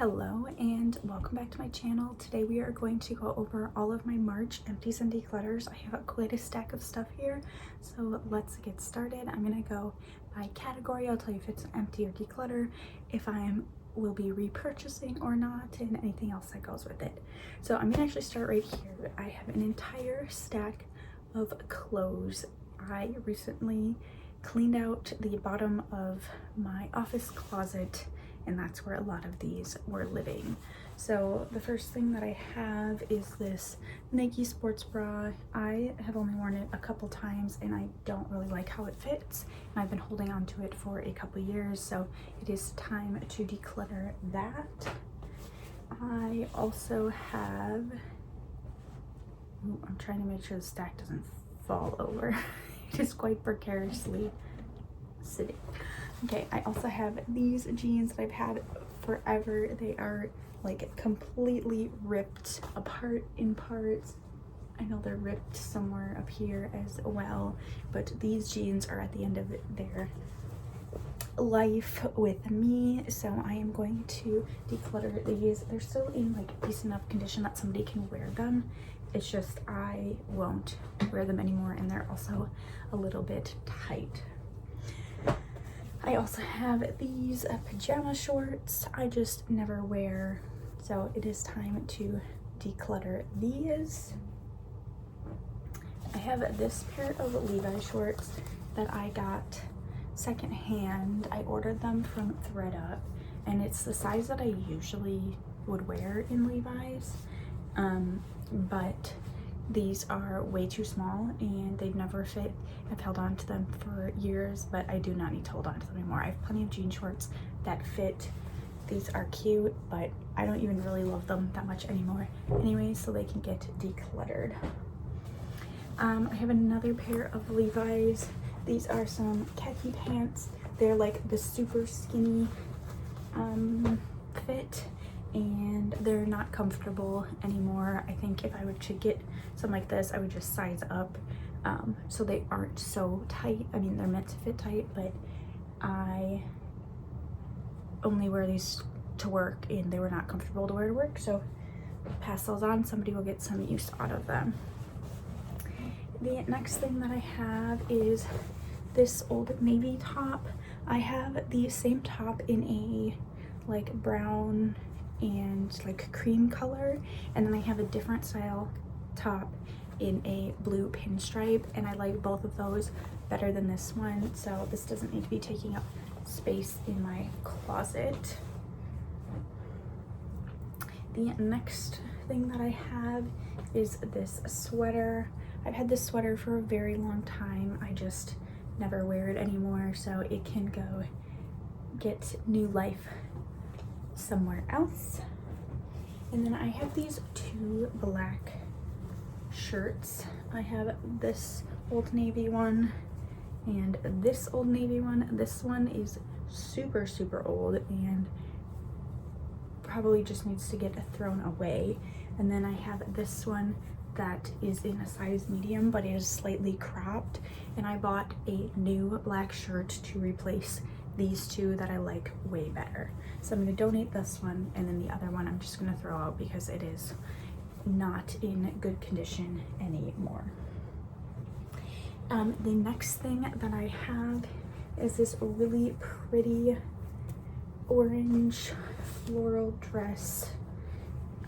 Hello and welcome back to my channel. Today we are going to go over all of my March empties and declutters. I have quite a stack of stuff here, so let's get started. I'm gonna go by category. I'll tell you if it's empty or declutter, if will be repurchasing or not, and anything else that goes with it. So I'm gonna actually start right here. I have an entire stack of clothes. I recently cleaned out the bottom of my office closet, and that's where a lot of these were living. So the first thing that I have is this Nike sports bra. I have only worn it a couple times and I don't really like how it fits, and I've been holding on to it for a couple years, so it is time to declutter that. I also have, I'm trying to make sure the stack doesn't fall over. It is quite precariously sitting. Okay, I also have these jeans that I've had forever. They are like completely ripped apart in parts. I know they're ripped somewhere up here as well, but these jeans are at the end of their life with me, so I am going to declutter these. They're still in like decent enough condition that somebody can wear them. It's just I won't wear them anymore, and they're also a little bit tight. I also have these pajama shorts I just never wear, so it is time to declutter these. I have this pair of Levi shorts that I got secondhand. I ordered them from ThredUp, and it's the size that I usually would wear in Levi's, but these are way too small and they've never fit. I've held on to them for years, but I do not need to hold on to them anymore. I have plenty of jean shorts that fit. These are cute, but I don't even really love them that much anymore anyway, so they can get decluttered. I have another pair of Levi's. These are some khaki pants. They're like the super skinny fit, and they're not comfortable anymore. I think if I were to get something like this, I would just size up so they aren't so tight. I mean, they're meant to fit tight, but I only wear these to work and they were not comfortable to wear to work, so pass those on. Somebody will get some use out of them. The next thing that I have is this old navy top. I have the same top in a like brown and like cream color, and then I have a different style top in a blue pinstripe, and I like both of those better than this one, so this doesn't need to be taking up space in my closet. The next thing that I have is this sweater. I've had this sweater for a very long time. I just never wear it anymore, so it can go get new life somewhere else. And then I have these two black shirts. I have this old navy one and this old navy one. This one is super old and probably just needs to get thrown away. And then I have this one that is in a size medium, but it is slightly cropped, and I bought a new black shirt to replace these two that I like way better. So I'm going to donate this one, and then the other one I'm just going to throw out because it is not in good condition anymore. The next thing that I have is this really pretty orange floral dress.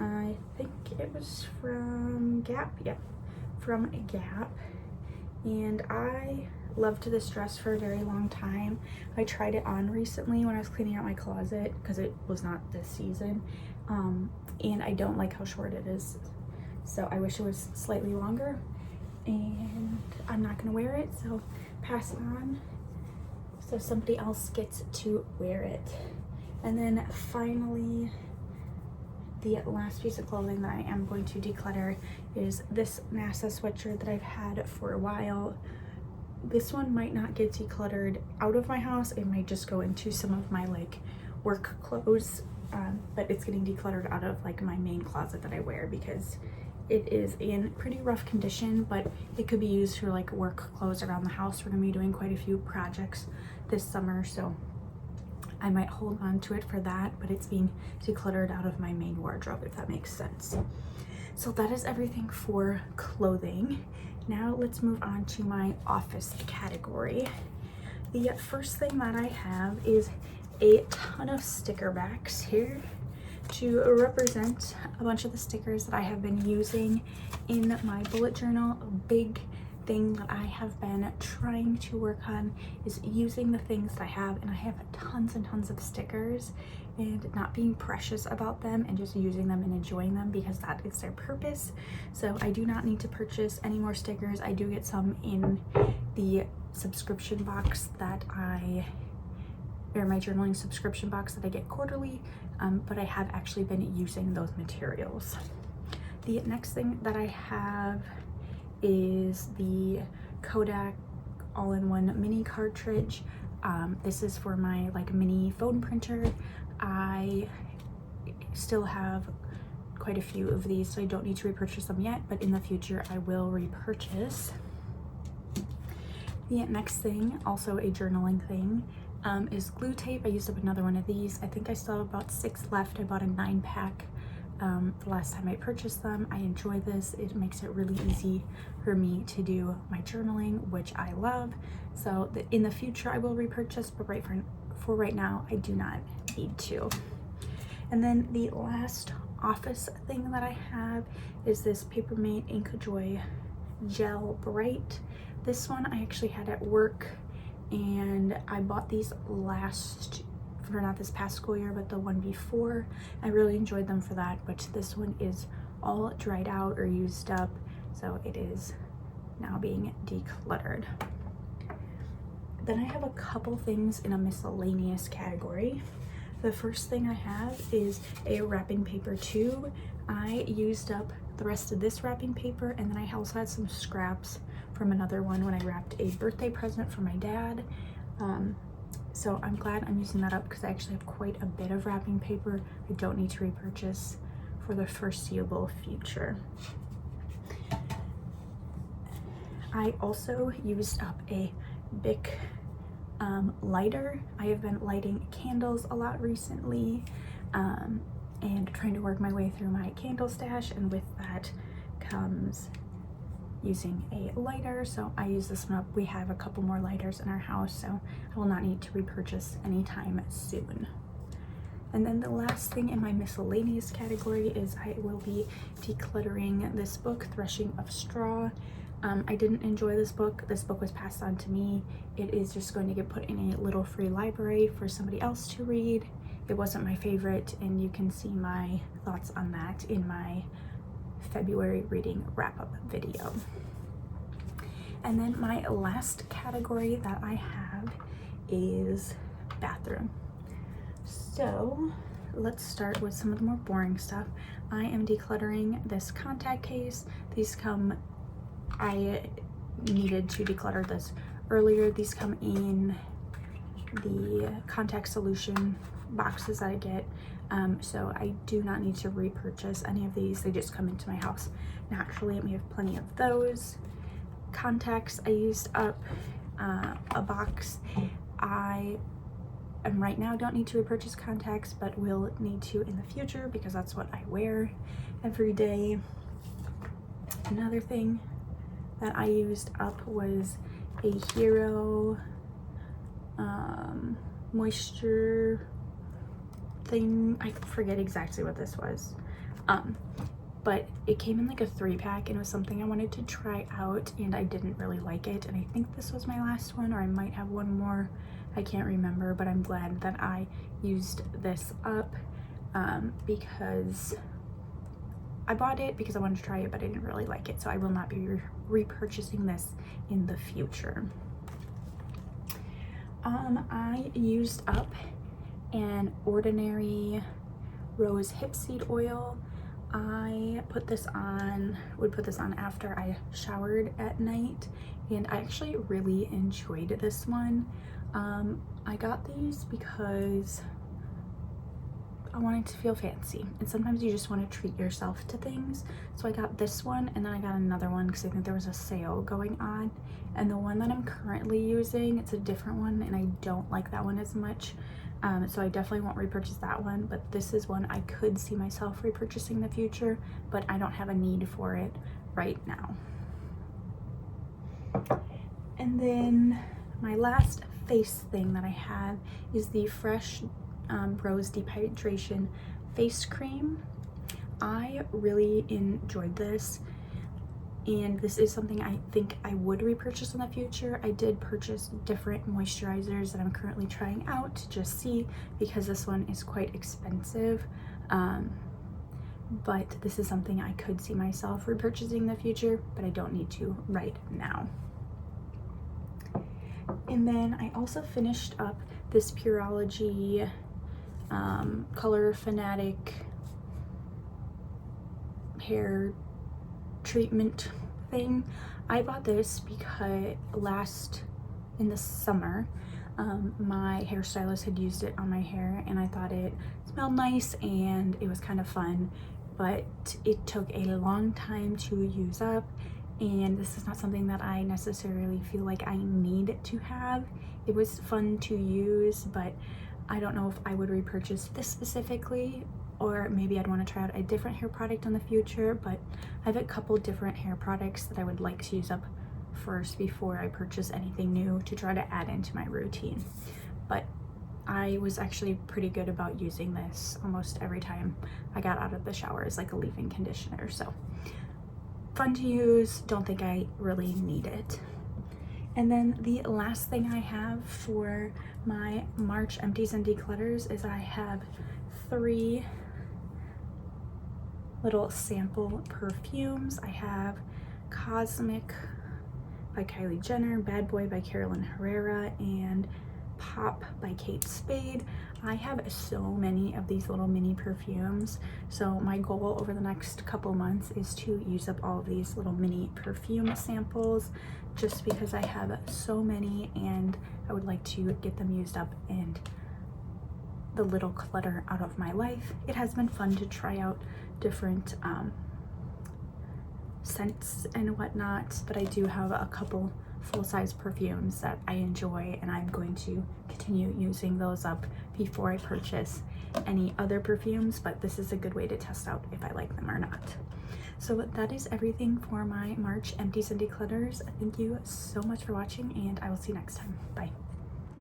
I think it was from Gap. Yep, from Gap. And I loved this dress for a very long time. I tried it on recently when I was cleaning out my closet because it was not this season, and I don't like how short it is, so I wish it was slightly longer, and I'm not gonna wear it, so pass it on so somebody else gets to wear it. And then finally, the last piece of clothing that I am going to declutter is this NASA sweatshirt that I've had for a while. This one might not get decluttered out of my house. It might just go into some of my like work clothes, but it's getting decluttered out of like my main closet that I wear because it is in pretty rough condition, but it could be used for like work clothes around the house. We're gonna be doing quite a few projects this summer, so I might hold on to it for that, but it's being decluttered out of my main wardrobe, if that makes sense. So that is everything for clothing. Now let's move on to my office category. The first thing that I have is a ton of sticker backs here to represent a bunch of the stickers that I have been using in my bullet journal. A big thing that I have been trying to work on is using the things that I have, and I have tons and tons of stickers, and not being precious about them and just using them and enjoying them because that is their purpose. So I do not need to purchase any more stickers. I do get some in the subscription box that my journaling subscription box that I get quarterly, but I have actually been using those materials. The next thing that I have is the Kodak all-in-one mini cartridge. This is for my mini phone printer. I still have quite a few of these, so I don't need to repurchase them yet, but in the future I will repurchase. The next thing, also a journaling thing, is glue tape. I used up another one of these. I think I still have about 6 left. I bought a 9-pack the last time I purchased them. I enjoy this. It makes it really easy for me to do my journaling, which I love. So in the future I will repurchase, but for right now I do not need to. And then the last office thing that I have is this Papermate Ink-A-Joy Gel Bright. This one I actually had at work, and I bought these not this past school year, but the one before. I really enjoyed them for that, but this one is all dried out or used up, so it is now being decluttered. Then I have a couple things in a miscellaneous category. The first thing I have is a wrapping paper tube. I used up the rest of this wrapping paper, and then I also had some scraps from another one when I wrapped a birthday present for my dad. So I'm glad I'm using that up because I actually have quite a bit of wrapping paper I don't need to repurchase for the foreseeable future. I also used up a Bic lighter. I have been lighting candles a lot recently, and trying to work my way through my candle stash, and with that comes using a lighter, so I use this one up. We have a couple more lighters in our house, so I will not need to repurchase anytime soon. And then the last thing in my miscellaneous category is I will be decluttering this book, Threshing of Straw. I didn't enjoy this book. This book was passed on to me. It is just going to get put in a little free library for somebody else to read. It wasn't my favorite, and you can see my thoughts on that in my February reading wrap-up video. And then my last category that I have is bathroom. So let's start with some of the more boring stuff. I am decluttering this contact case. I needed to declutter this earlier. These come in the contact solution boxes that I get. So I do not need to repurchase any of these. They just come into my house naturally, and we have plenty of those. Contacts, I used up a box. I right now don't need to repurchase contacts, but will need to in the future because that's what I wear every day. Another thing that I used up was a Hero moisture thing. I forget exactly what this was, but it came in like a 3-pack, and it was something I wanted to try out, and I didn't really like it, and I think this was my last one, or I might have one more. I can't remember, but I'm glad that I used this up because I bought it because I wanted to try it, but I didn't really like it, so I will not be repurchasing this in the future. I used up an ordinary rose hip seed oil. I would put this on after I showered at night, and I actually really enjoyed this one. I got these because I wanted to feel fancy, and sometimes you just want to treat yourself to things. So I got this one, and then I got another one because I think there was a sale going on. And the one that I'm currently using, it's a different one, and I don't like that one as much. So I definitely won't repurchase that one, but this is one I could see myself repurchasing in the future, but I don't have a need for it right now. And then my last face thing that I have is the Fresh Rose Deep Hydration Face Cream. I really enjoyed this, and this is something I think I would repurchase in the future. I did purchase different moisturizers that I'm currently trying out to just see, because this one is quite expensive. But this is something I could see myself repurchasing in the future, but I don't need to right now. And then I also finished up this Pureology Color Fanatic hair treatment thing. I bought this because in the summer, my hairstylist had used it on my hair, and I thought it smelled nice and it was kind of fun, but it took a long time to use up, and this is not something that I necessarily feel like I need to have. It was fun to use, but I don't know if I would repurchase this specifically, or maybe I'd want to try out a different hair product in the future. But I have a couple different hair products that I would like to use up first before I purchase anything new to try to add into my routine. But I was actually pretty good about using this almost every time I got out of the shower as like a leave-in conditioner. So fun to use, don't think I really need it. And then the last thing I have for my March empties and declutters is I have 3 little sample perfumes. I have Cosmic by Kylie Jenner, Bad Boy by Carolyn Herrera, and Pop by Kate Spade. I have so many of these little mini perfumes, so my goal over the next couple months is to use up all of these little mini perfume samples, just because I have so many and I would like to get them used up and the little clutter out of my life. It has been fun to try out different scents and whatnot, but I do have a couple full-size perfumes that I enjoy, and I'm going to continue using those up before I purchase any other perfumes, but this is a good way to test out if I like them or not. So that is everything for my March empties and declutters. Thank you so much for watching, and I will see you next time. Bye.